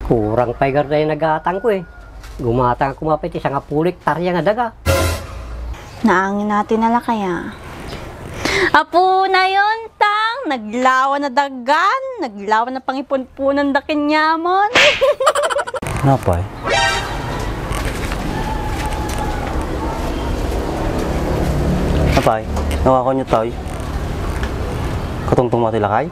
Kurang paigar na yung nagatang ko eh. Gumatang ako mapit isang apulik tarya nga daga. Naangin natin nala kaya. Apo na yon tang, naglawan na dagan, naglawan na pangipunpunan da kinyamon. Napay? Napay? Nawakaw niyo tayo? Katungtong matilakay?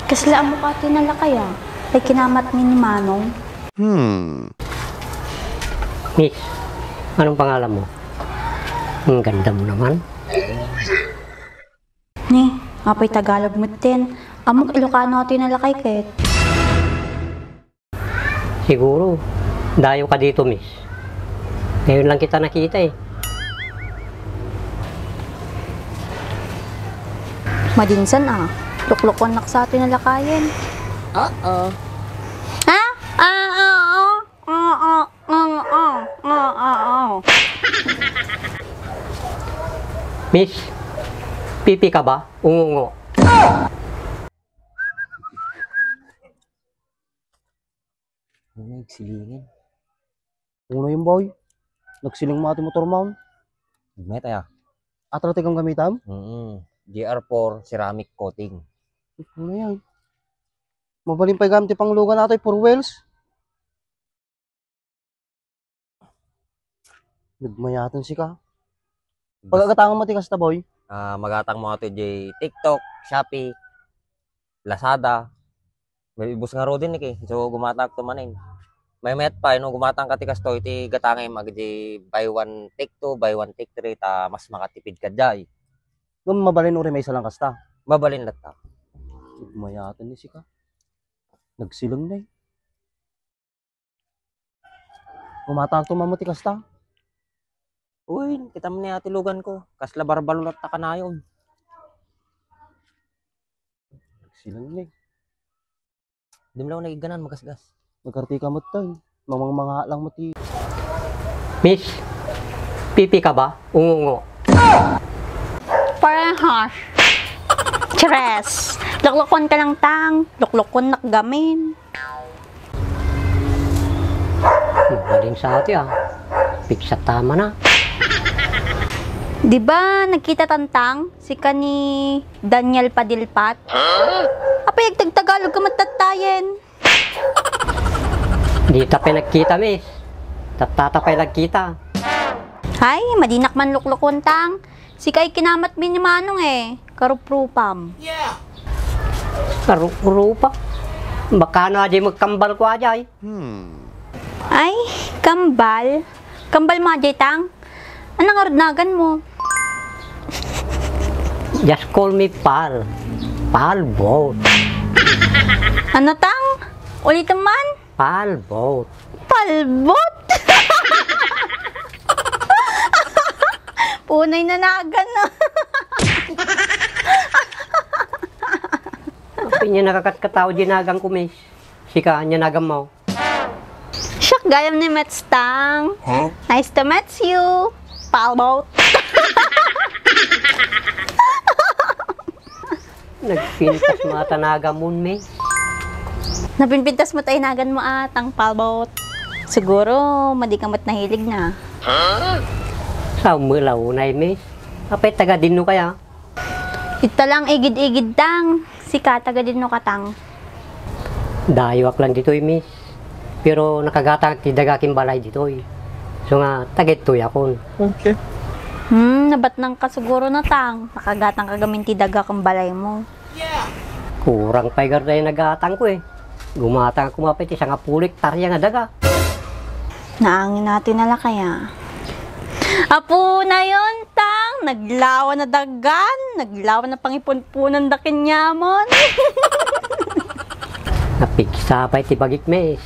Kasla mo ka tinala kaya, ay kinamat ni Manong. Miss, anong pangalan mo? Ang ganda mo naman. Ni, apay Tagalog mo tin. Amok Ilocano ato tinala kay Ket. Siguro, dayo ka dito, miss. Ngayon lang kita nakita eh. Madinsan luklukon nak sa atin na lakayin. Oo. Ha? Oo. Miss, pipi ka ba? Ungungo. Nagsilingin. Uno yung boy. Nagsiling mo ating motor mount. Met ya. Atratik ang gamitam? GR4 ceramic coating. Ano yan? Mabaling pa gamit pang lugan natin for wheels. Nagmayatan si ka. Pagkakatangan mo tikas ta boy. Magatang mo ato di TikTok, Shopee, Lazada. May ibus nga ro din eh. So gumatang to manin. May met pa no gumatang ka tikas to iti gatangay mag di buy one take 2, buy one take 3 ta mas makatipid ka jay. Ngam mabalin uri may salang kasta. Mabalin lata. Nagmayatan ni si ka. Nagsilang na eh. Gumatang to mamuti kasta. Uy, kita mo ni ati lugan ko. Kasla barbalot ta kanayon. Nagsilang na eh. Di mo lang nagiganan magasgas. Nagkartika mo tayo. Mga lang mo ti. Miss, pipi ka ba? Ungungo. Parehas. Tres. Luklukon ka lang tang. Luklukon nakgamin. Maling sa atin Piksa tama na. Di ba nagkita tantang si kani Daniel Padilpat? Apay Tagalog ka matatayen. Di tapay nagkita, miss. Tatapay nagkita. Hay, madinak man luklukon tang. Si kay kinamat min ni Manong eh. Karuprupam. Karupa. Baka na di magkambal ko ajay. Ay, kambal. Kambal mo ajay tang. Anong arudnagan mo? Just call me Pal. Pal boat. Ano tang? Ulit man? Pal boat. Palbot! Punay na nagan na. Kapag niya nakakatkataw dinagang ko, miss. Sika, niya nagam mo. Siyak, gayam ni Mets tang. Huh? Nice to meet you. Palbot. Nagpintas mata nagam mo, miss. Napinpintas mo tayo nagan mo atang palbot. Siguro, madikamot na hilig na. Sa umulaw na, miss. Kapay taga din no kaya. Ito lang igid-igid tang. Si kataga din no katang. Dayuak lang dito, miss. Pero nakagatang ti dagaking balay dito. So nga, tagit to yakon. Okay. Nabat nang kasiguro na tang. Nakagatang kagaminti daga kang balay mo. Kurang paigar na yung nagatang ko eh. Gumatang ako mapit isang apulik, tarya nga daga. Naangin natin nala kaya. Apo na yon tang. Naglawan na dagan. Naglawan na pangipunpunan dakin nyamon. Napigsapay ti bagik mes.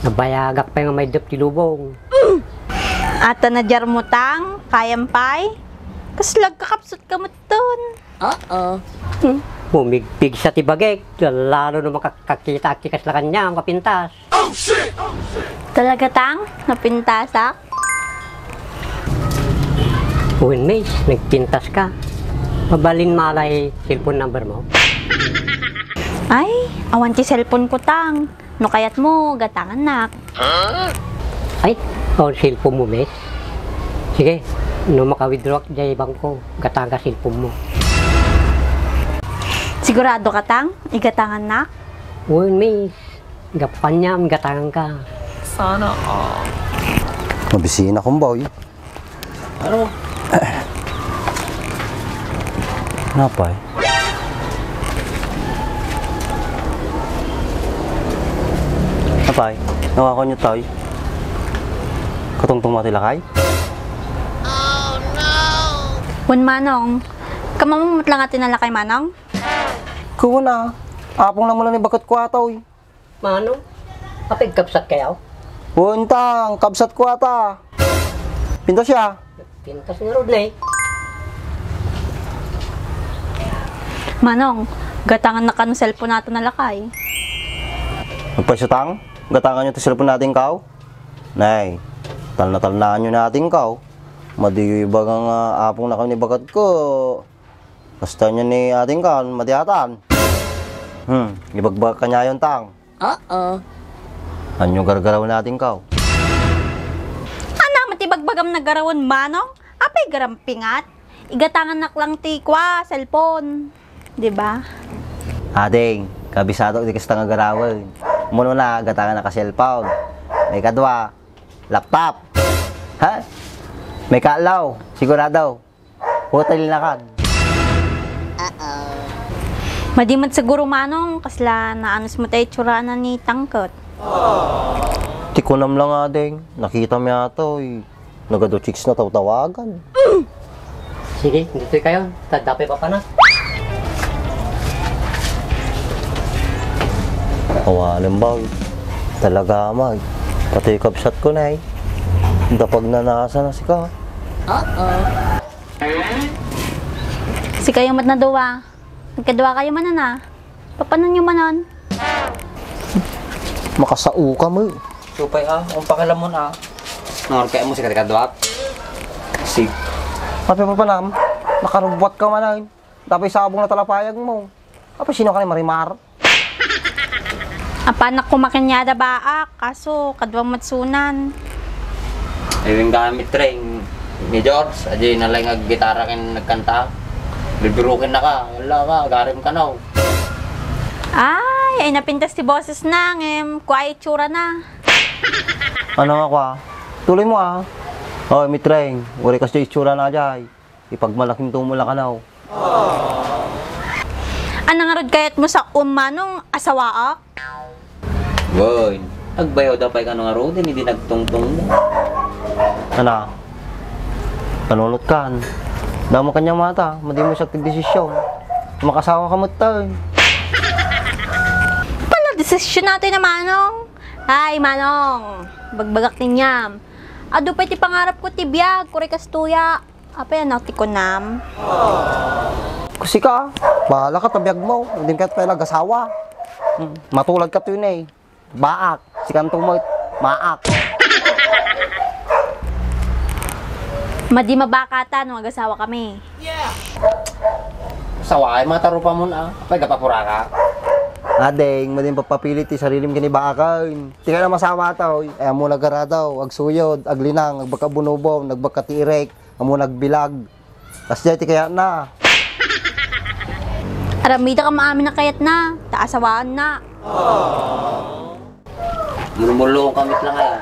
Nabayagak pa yung may dap ti lubong. Ata na jar mo tang. Kayampay. Kaslag kakapsot ka mo ton. Bumigpig sa ti bagik. Lalo na makakakita at tikas la kanya ang kapintas. Talaga tang? Napintasak? Uwin mes, nagpintas ka. Mabalin malay cellphone number mo. Ay, awan ti cellphone ko tang. No kayat mo, gatang anak. Ay, cellphone mo mes. Sige, no maka-withdraw ka dyan bangko. Gatang ka cellphone mo. Sigurado ka tang? Igatang anak? Uwin mes, gapanyam gatangan ka. Mabisina kong boy. Ano? Napay. Napay, nawako niyo tayo. Katungtong matilakay. Wan manong, kamamamot lang atin nala kay manong? Kuha na. Apong lang mo lang ni bakat ko ataw. Mano? Kapag kapsat kayaw? Puntang, kabsat ko ata. Pinto siya. Pintas nga road na eh. Manong, gatangan na ka ng cellphone natin nala kay. Magpasyutang, gatangan nyo ito cellphone natin kaw. Nay, talnaan nyo natin kaw. Madiyo ibagang apong na kami ni bakat ko. Basta nyo ni ating kaw, matiyatan. Ibagbag ka niya yung tang. Anyo gargaraw natin kaw. Anak, matibagbagam na garawan manong? Apay garampingat? Igatangan nak lang tikwa, cellphone. Diba? Ading, kabisado di kasta nga garawan. Muno na, gatangan na ka cellphone. May kadwa, laptop. Ha? May kaalaw, sigurado. Hotel na kan. Madimat siguro manong, kasla naanos mo tayo tsurana ni tangkot. Tikunam lang ading, nakita mo yata eh. Nagado chicks na tawagan. Sige, dito kayo. Tadapay pa na. Kawalan ba? Talaga mag. Pati kapsat ko na eh. Dapag nanasa na si ka. Si kayo mat na duwa. Nagkadwa kayo manan na. Papanan nyo manan? Makasao ka mo. Supay ang pakilamon Kaya mo si katikadwat. Pati pa panam, nakarubwat ka man ay. Tapos sabong na talapayag mo. Apa sino ka ni Marimar? Apanak ko makinyada baak, kaso kadwang matsunan. Yung gamit rin ni George, ajay na lang gitara kin nagkanta. Bibirukin na ka, wala ka, garim ka na. Ay napintas si boses na, kuay tsura na. Ano nga kwa? Tuloy mo Hoy, mitreng, wari kasi itsura na jay. Ipagmalaking tumula ka na. Anong nga rod kayat mo sa manong asawaak? Boy, nagbayaw daw pa ka nga road, hindi nagtungtong mo. Ano? Panunot ka. Damo kanyang mata, madi mo siya tigdesisyon. Makasawa ka mo tayo. Pala, desisyon natin na manong. Ay, manong, bagbagak ninyam. Ado pa iti pangarap ko tibiyag, kurikas tuya. Apa yan, natikunam. Kasi ka, bahala ka, tabiyag mo. Hindi ka tayo nag-asawa. Matulad ka to yun eh. Baak, si kantong mo, maak. Madi mabakatan, mag-asawa kami. Saway, mga tarupa mo na. Apay kapapura ka. Adeng, mading papapilit ti sarilim ka ni baakan. Di ka na masama tao. Ay mo nagara daw, agsuyod, aglinang, agbakabunubaw, nagbakatirek, amo nagbilag. Tas di kaya na. Aramida ka maamin na kayat na, taasawaan na. Mulumulong kamit lang kaya.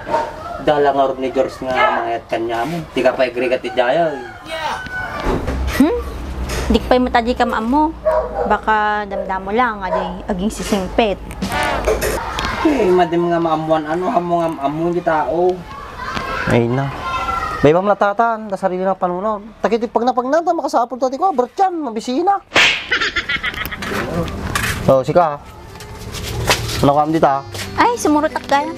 dala nga rin ni George nga mga kanya mo. Di ka pa igrigat ti Jaya. Di pa yung matadi ka maamo. Baka damdam mo lang, aday aging sisingpet. Eh, madim nga maamuan ano, hamo nga maamuan di tao. Ay na. May ibang latatan, na sarili ng panunod. Takit pag napagnanta, makasapol dati ko, Bertyan, mabisina. Oh, sika. Ano ka dito? Ay, sumurot ak gaya.